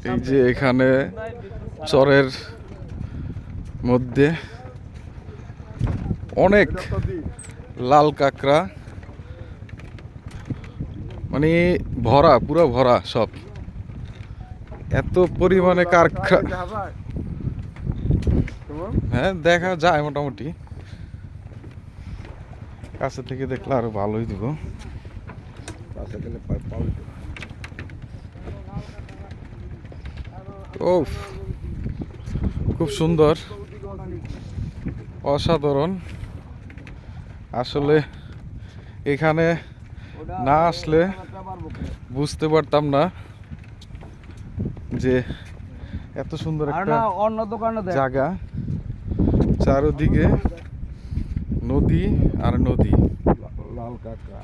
এই যে এখানে চরের মধ্যে অনেক লাল কাঁকড়া, মানে ভরা, পুরো ভরা সব। এত পরিমাণে কাঁকড়া, হ্যাঁ দেখা যায় মোটামুটি। কাছে থেকে দেখলে আরো ভালোই দিব। ও খুব সুন্দর, অসাধারণ। আসলে এখানে না আসলে বুঝতে পারতাম না যে এত সুন্দর একটা জায়গা, চারদিকে নদী আর নদী। লাল কাঁকড়া,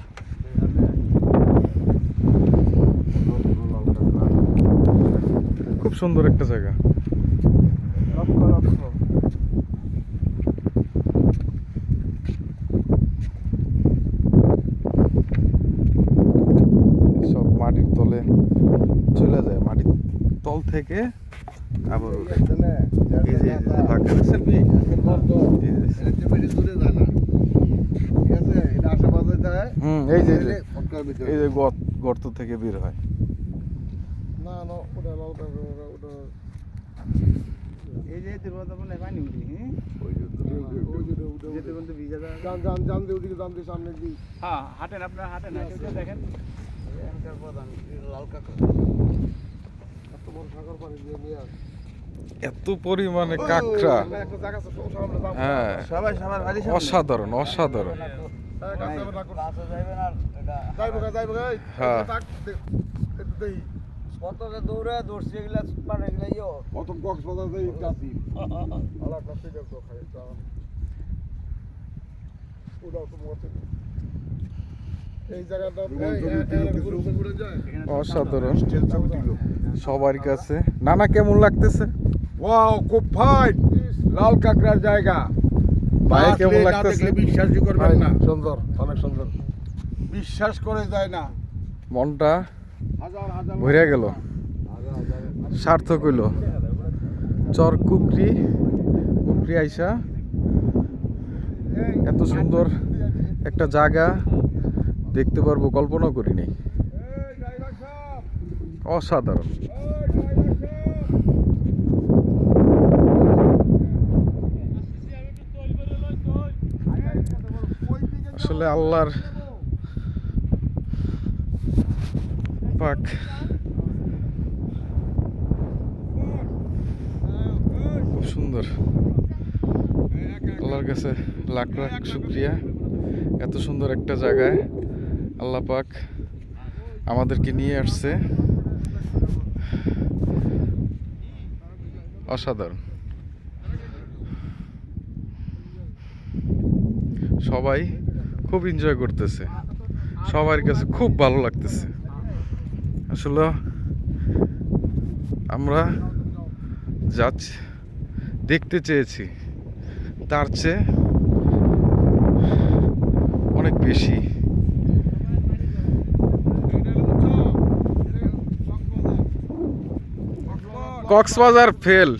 খুব সুন্দর একটা জায়গা। সব মাটির তলে চলে যায়, মাটির তল থেকে আবার এই যে গর্ত থেকে বের হয়। এত পরিমাণে কাঁকড়া, হ্যাঁ অসাধারণ অসাধারণ। অসাধারণ সবার কাছে। নানা কেমন লাগতেছে? খুব ফাইন, লাল কাঁকড়ার জায়গা। ভাই কেমন লাগতেছে? বিশ্বাসই করবেন না, সুন্দর, অনেক সুন্দর, বিশ্বাস করে যায় না। মনটা ভরে গেল, সার্থক হইল। চর কুকরি আইসা এত সুন্দর একটা জায়গা দেখতে পারবো কল্পনা করি নাই। অসাধারণ। আসলে আল্লাহর পাক খুব সুন্দর। আল্লাহর কাছে লাখ লাখ শুকরিয়া, এত সুন্দর একটা জায়গায় আল্লাহ পাক আমাদেরকে নিয়ে আসছে। অসাধারণ। সবাই খুব এনজয় করতেছে, সবার কাছে খুব ভালো লাগতেছে। আসলে আমরা যা দেখতে চেয়েছি তার চেয়ে অনেক বেশি। কক্সবাজার ফেল।